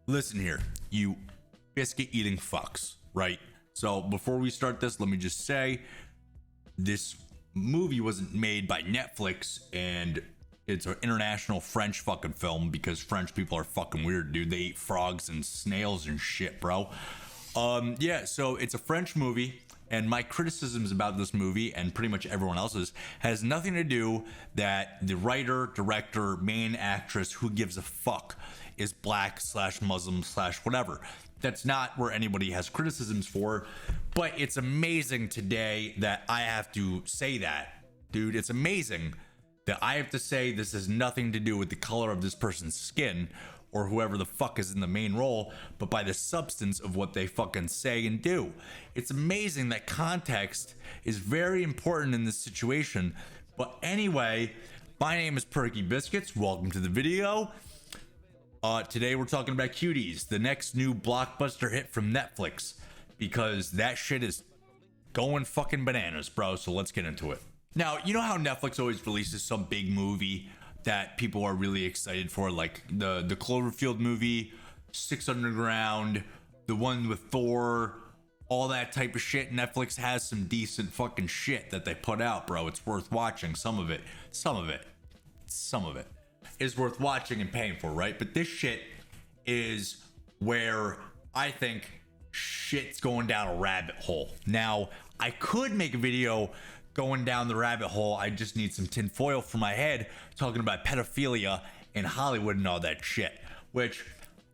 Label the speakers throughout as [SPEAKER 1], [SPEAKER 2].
[SPEAKER 1] Listen here, you biscuit eating fucks, right? So before we start this, let me just say this movie wasn't made by Netflix, and it's an international French fucking film because French people are fucking weird, dude. They eat frogs and snails and shit, bro. Yeah, so it's a French movie, and my criticisms about this movie and pretty much everyone else's has nothing to do that the writer, director, main actress, who gives a fuck, is black slash Muslim slash whatever. That's not where anybody has criticisms for, but it's amazing today that I have to say that, dude. It's amazing that I have to say this has nothing to do with the color of this person's skin or whoever the fuck is in the main role, but by the substance of what they fucking say and do. It's amazing that context is very important in this situation. But anyway, my name is Perky Biscuits. Welcome to the video. Today we're talking about Cuties, the next new blockbuster hit from Netflix, because that shit is going fucking bananas, bro. So let's get into it. Now, you know how Netflix always releases some big movie that people are really excited for, like the Cloverfield movie, Six Underground, the one with Thor, all that type of shit. Netflix has some decent fucking shit that they put out, bro. It's worth watching. Some of it is worth watching and paying for, right? But this shit is where I think shit's going down a rabbit hole. Now, I could make a video going down the rabbit hole. I just need some tinfoil for my head, talking about pedophilia in Hollywood and all that shit, which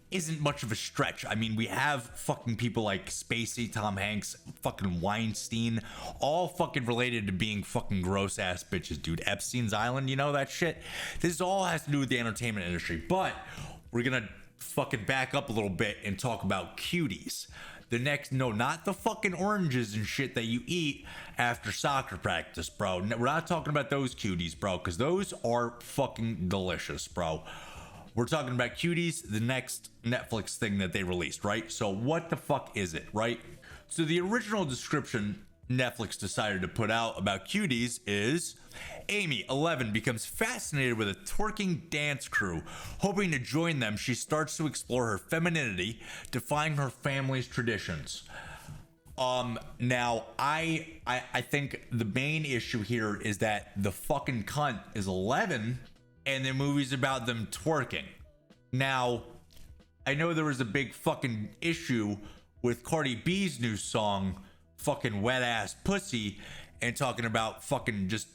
[SPEAKER 1] isn't much of a stretch. I mean, we have fucking people like Spacey, Tom Hanks, fucking Weinstein, all fucking related to being fucking gross ass bitches, dude. Epstein's Island, you know that shit? This all has to do with the entertainment industry, but we're gonna fucking back up a little bit and talk about Cuties. No, not the fucking oranges and shit that you eat after soccer practice, bro. We're not talking about those Cuties, bro, because those are fucking delicious, bro. We're talking about Cuties, the next Netflix thing that they released, right? So what the fuck is it, right? So the original description Netflix decided to put out about Cuties is: Amy, 11, becomes fascinated with a twerking dance crew. Hoping to join them, she starts to explore her femininity, defying her family's traditions. Now, I think the main issue here is that the fucking cunt is 11 and the movie's about them twerking. Now, I know there was a big fucking issue with Cardi B's new song, fucking Wet Ass Pussy, and talking about fucking just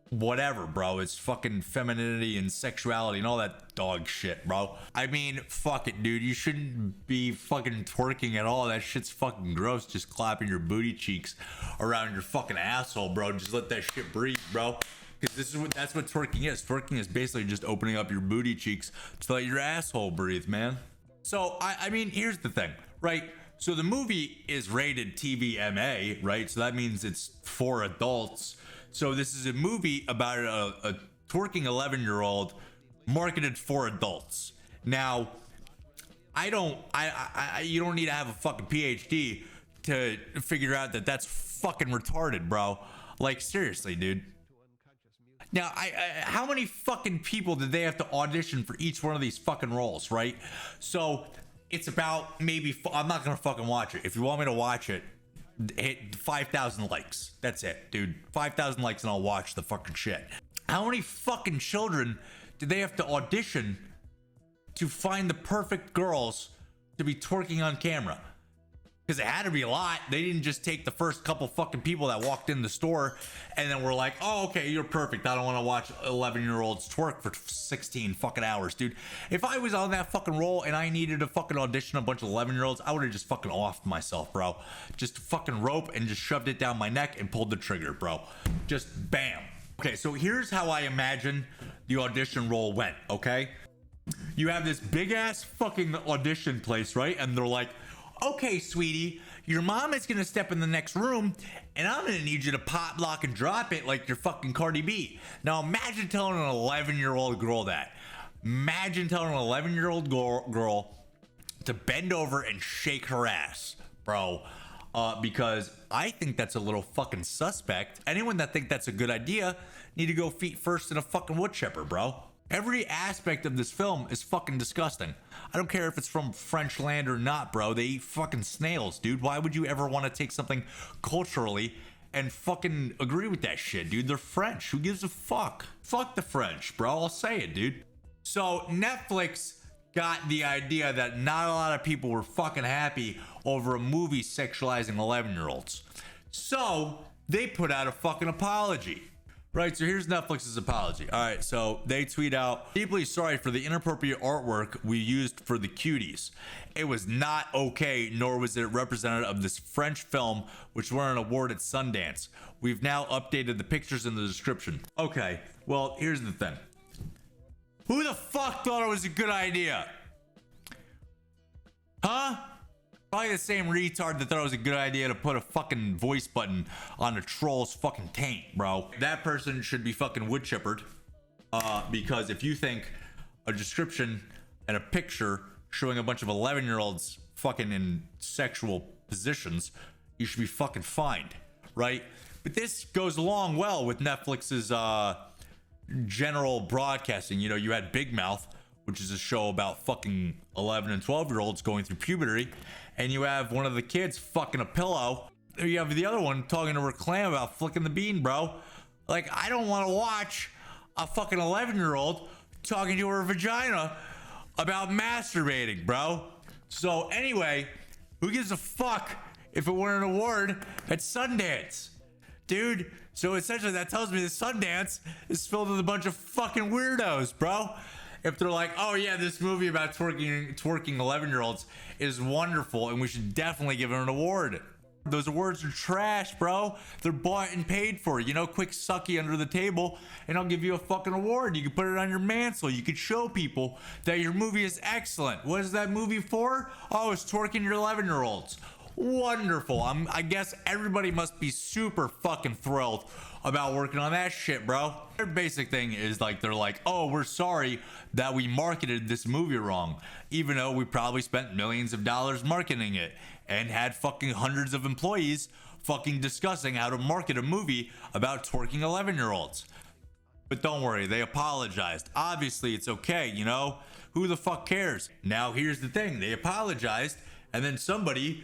[SPEAKER 1] whatever, bro. It's fucking femininity and sexuality and all that dog shit, bro. I mean, fuck it, dude. You shouldn't be fucking twerking at all. That shit's fucking gross. Just clapping your booty cheeks around your fucking asshole, bro. Just let that shit breathe, bro. Because that's what twerking is. Twerking is basically just opening up your booty cheeks to let your asshole breathe, man. So, I mean, here's the thing, right? So the movie is rated TVMA, right? So that means it's for adults. So this is a movie about a twerking 11-year-old marketed for adults. Now, you don't need to have a fucking PhD to figure out that that's fucking retarded, bro. Like, seriously, dude. Now, how many fucking people did they have to audition for each one of these fucking roles, right? So it's about maybe, I'm not gonna fucking watch it. If you want me to watch it, hit 5,000 likes. That's it, dude. 5,000 likes and I'll watch the fucking shit. How many fucking children did they have to audition to find the perfect girls to be twerking on camera? Because it had to be a lot. They didn't just take the first couple fucking people that walked in the store and then were like, oh, okay, you're perfect. I don't want to watch 11-year-olds twerk for 16 fucking hours, dude. If I was on that fucking role and I needed to fucking audition a bunch of 11-year-olds, I would have just fucking offed myself, bro. Just fucking rope and just shoved it down my neck and pulled the trigger, bro. Just bam. Okay, so here's how I imagine the audition role went, okay? You have this big ass fucking audition place, right? And they're like, okay, sweetie, your mom is gonna step in the next room and I'm gonna need you to pop, lock, and drop it like you're fucking Cardi B. Now imagine telling an 11-year-old girl that. Imagine telling an 11-year-old girl to bend over and shake her ass, bro. Because I think that's a little fucking suspect. Anyone that think that's a good idea need to go feet first in a fucking wood chipper, bro. Every aspect of this film is fucking disgusting. I don't care if it's from French land or not, bro. They eat fucking snails, dude. Why would you ever want to take something culturally and fucking agree with that shit, dude? They're French. Who gives a fuck? Fuck the French, bro. I'll say it, dude. So Netflix got the idea that not a lot of people were fucking happy over a movie sexualizing 11-year-olds. So they put out a fucking apology. Right, so here's Netflix's apology. All right, so they tweet out, deeply sorry for the inappropriate artwork we used for the Cuties. It was not okay, nor was it representative of this French film, which won an award at Sundance. We've now updated the pictures in the description. Okay, well, here's the thing. Who the fuck thought it was a good idea? Huh? Probably the same retard that thought it was a good idea to put a fucking voice button on a troll's fucking taint, bro. That person should be fucking wood chippered. Because if you think a description and a picture showing a bunch of 11-year-olds fucking in sexual positions, you should be fucking fined, right? But this goes along well with Netflix's general broadcasting. You know, you had Big Mouth, which is a show about fucking 11 and 12-year-olds going through puberty, and you have one of the kids fucking a pillow. You have the other one talking to her clam about flicking the bean, bro. Like, I don't want to watch a fucking 11-year-old talking to her vagina about masturbating, bro. So anyway, who gives a fuck if it won an award at Sundance? Dude, so essentially that tells me that Sundance is filled with a bunch of fucking weirdos, bro. If they're like, oh yeah, this movie about twerking 11-year-olds is wonderful and we should definitely give it an award. Those awards are trash, bro. They're bought and paid for. You know, quick sucky under the table and I'll give you a fucking award. You can put it on your mantle. You could show people that your movie is excellent. What is that movie for? Oh, it's twerking your 11-year-olds. Wonderful. I guess everybody must be super fucking thrilled about working on that shit, bro. Their basic thing is like, they're like, oh, we're sorry that we marketed this movie wrong, even though we probably spent millions of dollars marketing it and had fucking hundreds of employees fucking discussing how to market a movie about twerking 11-year-olds. But don't worry, they apologized. Obviously, it's okay, you know? Who the fuck cares? Now, here's the thing. They apologized, and then somebody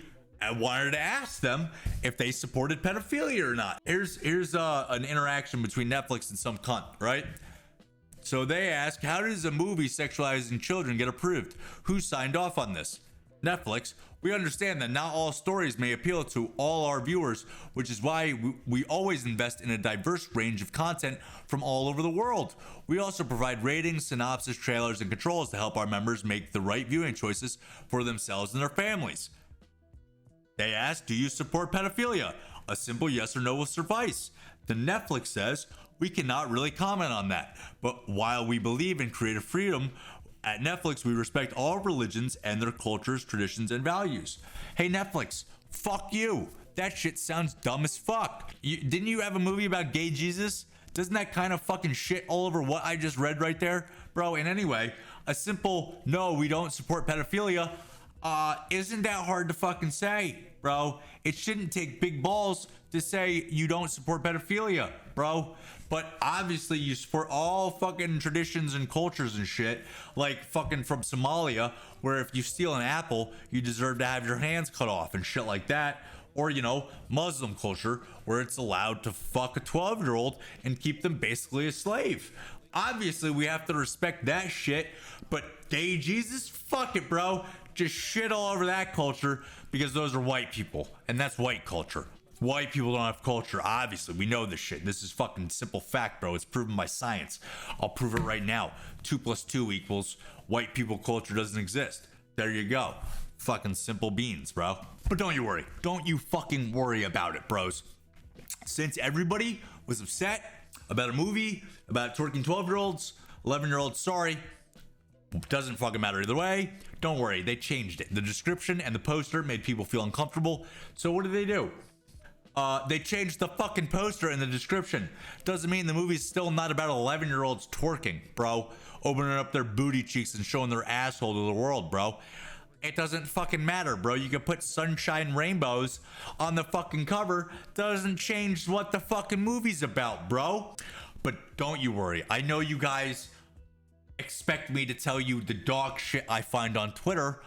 [SPEAKER 1] wanted to ask them if they supported pedophilia or not. Here's an interaction between Netflix and some cunt, right? So they ask, how does a movie sexualizing children get approved? Who signed off on this? Netflix. We understand that not all stories may appeal to all our viewers, which is why we always invest in a diverse range of content from all over the world. We also provide ratings, synopsis, trailers, and controls to help our members make the right viewing choices for themselves and their families. They ask, do you support pedophilia? A simple yes or no will suffice. The Netflix says, we cannot really comment on that. But while we believe in creative freedom, at Netflix, we respect all religions and their cultures, traditions, and values. Hey, Netflix, fuck you. That shit sounds dumb as fuck. Didn't you have a movie about gay Jesus? Doesn't that kind of fucking shit all over what I just read right there? Bro, and anyway, a simple, no, we don't support pedophilia, isn't that hard to fucking say, bro? It shouldn't take big balls to say you don't support pedophilia, bro. But obviously you support all fucking traditions and cultures and shit, like fucking from Somalia, where if you steal an apple, you deserve to have your hands cut off and shit like that. Or, you know, Muslim culture, where it's allowed to fuck a 12-year-old and keep them basically a slave. Obviously, we have to respect that shit, but gay Jesus, fuck it, bro. Just shit all over that culture because those are white people, and that's white culture. White people don't have culture. Obviously, we know this shit. This is fucking simple fact, bro. It's proven by science. I'll prove it right now. 2 + 2 equals white people culture doesn't exist. There you go. Fucking simple beans, bro. But don't you worry. Don't you fucking worry about it, bros. Since everybody was upset about a movie about twerking 12-year-olds, 11-year-olds, sorry. Doesn't fucking matter either way. Don't worry, they changed it. The description and the poster made people feel uncomfortable. So what did they do? They changed the fucking poster and the description. Doesn't mean the movie's still not about 11-year-olds twerking, bro. Opening up their booty cheeks and showing their asshole to the world, bro. It doesn't fucking matter, bro. You can put sunshine rainbows on the fucking cover. Doesn't change what the fucking movie's about, bro. But don't you worry. I know you guys expect me to tell you the dog shit I find on Twitter.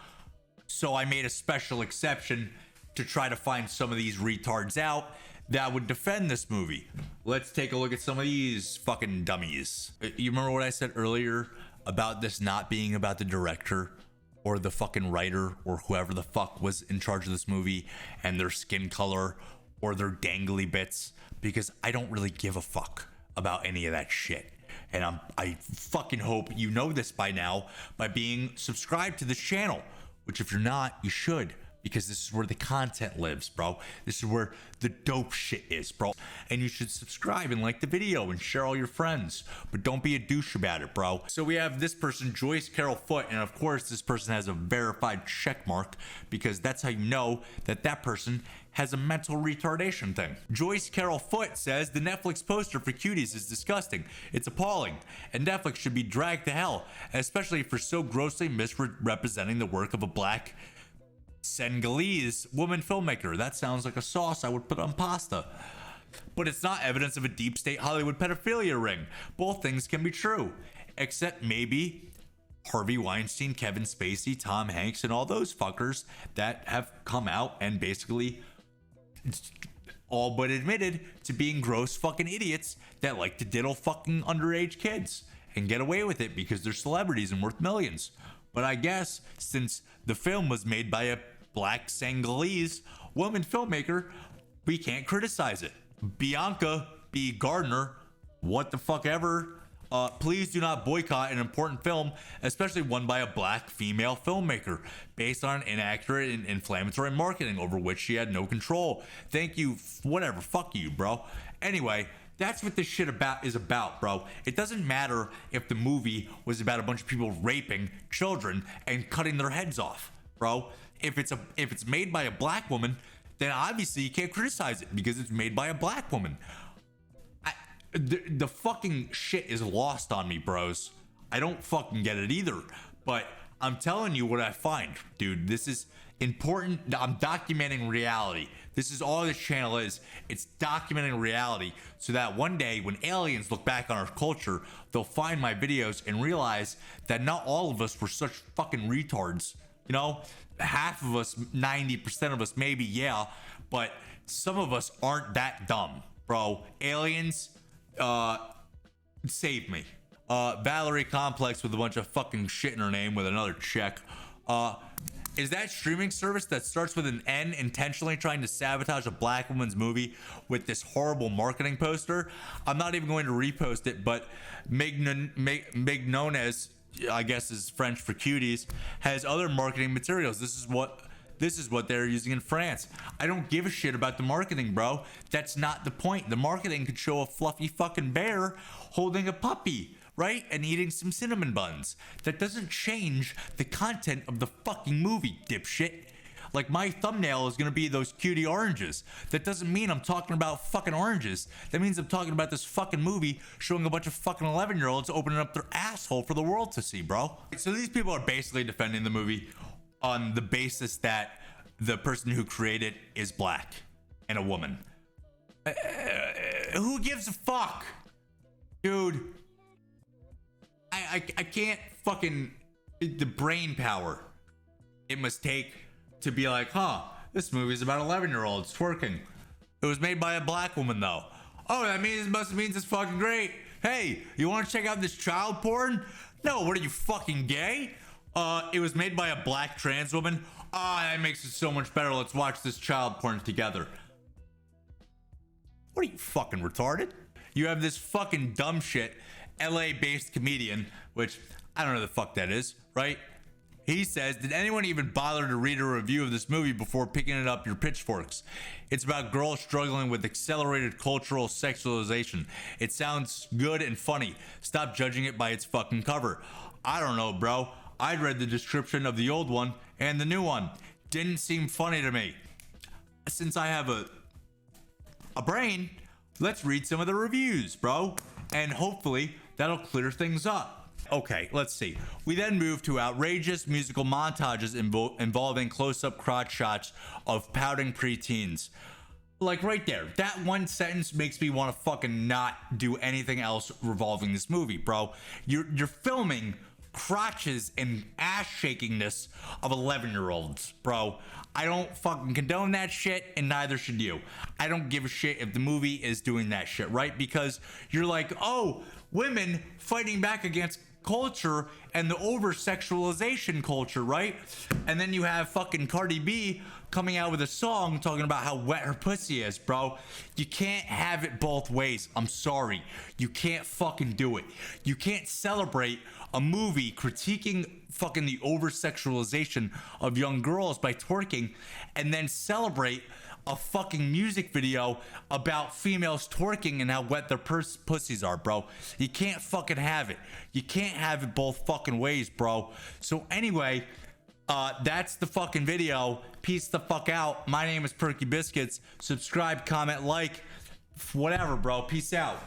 [SPEAKER 1] So I made a special exception to try to find some of these retards out that would defend this movie. Let's take a look at some of these fucking dummies. You remember what I said earlier about this not being about the director or the fucking writer or whoever the fuck was in charge of this movie and their skin color or their dangly bits? Because I don't really give a fuck about any of that shit. And I fucking hope you know this by now by being subscribed to this channel, which if you're not, you should, because this is where the content lives, bro. This is where the dope shit is, bro. And you should subscribe and like the video and share all your friends, but don't be a douche about it, bro. So we have this person, Joyce Carol Foote, and of course this person has a verified check mark because that's how you know that that person has a mental retardation thing. Joyce Carol Foote says the Netflix poster for Cuties is disgusting. It's appalling, and Netflix should be dragged to hell, especially for so grossly misrepresenting the work of a black Senegalese woman filmmaker. That sounds like a sauce I would put on pasta. But it's not evidence of a deep state Hollywood pedophilia ring. Both things can be true, except maybe Harvey Weinstein, Kevin Spacey, Tom Hanks, and all those fuckers that have come out and basically all but admitted to being gross fucking idiots that like to diddle fucking underage kids and get away with it because they're celebrities and worth millions. But I guess since the film was made by a black Senegalese woman filmmaker, we can't criticize it. Bianca B. Gardner, what the fuck ever. Please do not boycott an important film, especially one by a black female filmmaker, based on inaccurate and inflammatory marketing over which she had no control. Thank you, whatever, fuck you, bro. Anyway, that's what this shit is about, bro. It doesn't matter if the movie was about a bunch of people raping children and cutting their heads off, bro. If it's made by a black woman, then obviously you can't criticize it because it's made by a black woman. The fucking shit is lost on me, bros. I don't fucking get it either. But I'm telling you what I find, dude. This is important. I'm documenting reality. This is all this channel is. It's documenting reality so that one day when aliens look back on our culture, they'll find my videos and realize that not all of us were such fucking retards. You know, half of us, 90% of us, maybe, yeah, but some of us aren't that dumb, bro. Aliens, save me. Valerie Complex with a bunch of fucking shit in her name with another check. Is that streaming service that starts with an N intentionally trying to sabotage a black woman's movie with this horrible marketing poster? I'm not even going to repost it, but Mignones, I guess is French for Cuties, has other marketing materials. This is what they're using in France. I don't give a shit about the marketing, bro. That's not the point. The marketing could show a fluffy fucking bear holding a puppy, right? And eating some cinnamon buns. That doesn't change the content of the fucking movie, dipshit. Like, my thumbnail is gonna be those cutie oranges. That doesn't mean I'm talking about fucking oranges. That means I'm talking about this fucking movie showing a bunch of fucking 11-year-olds opening up their asshole for the world to see, bro. So these people are basically defending the movie on the basis that the person who created is black and a woman. Who gives a fuck? Dude, I can't fucking, the brain power it must take to be like, huh, this movie's about 11-year-olds twerking. It was made by a black woman though. Oh, that must mean it's fucking great. Hey, you want to check out this child porn? No, what are you, fucking gay? It was made by a black trans woman. That makes it so much better. Let's watch this child porn together. What are you, fucking retarded? You have this fucking dumb shit LA-based comedian, which I don't know the fuck that is, right? He says, did anyone even bother to read a review of this movie before picking it up your pitchforks? It's about girls struggling with accelerated cultural sexualization. It sounds good and funny. Stop judging it by its fucking cover. I don't know, bro. I'd read the description of the old one and the new one. Didn't seem funny to me. Since I have a brain, let's read some of the reviews, bro. And hopefully that'll clear things up. Okay, let's see. We then move to outrageous musical montages involving close-up crotch shots of pouting preteens. Like right there, that one sentence makes me want to fucking not do anything else revolving this movie, bro. You're filming crotches and ass shakingness of 11-year-olds, bro. I don't fucking condone that shit, and neither should you. I don't give a shit if the movie is doing that shit, right? Because you're like, oh, women fighting back against culture and the over sexualization culture, right? And then you have fucking Cardi B coming out with a song talking about how wet her pussy is, bro. You can't have it both ways. I'm sorry. You can't fucking do it. You can't celebrate a movie critiquing fucking the over sexualization of young girls by twerking and then celebrate a fucking music video about females twerking and how wet their pussies are, bro. You can't fucking have it. You can't have it both fucking ways, bro. So anyway, that's the fucking video. Peace the fuck out. My name is Perky Biscuits. Subscribe, comment, like, whatever, bro. Peace out.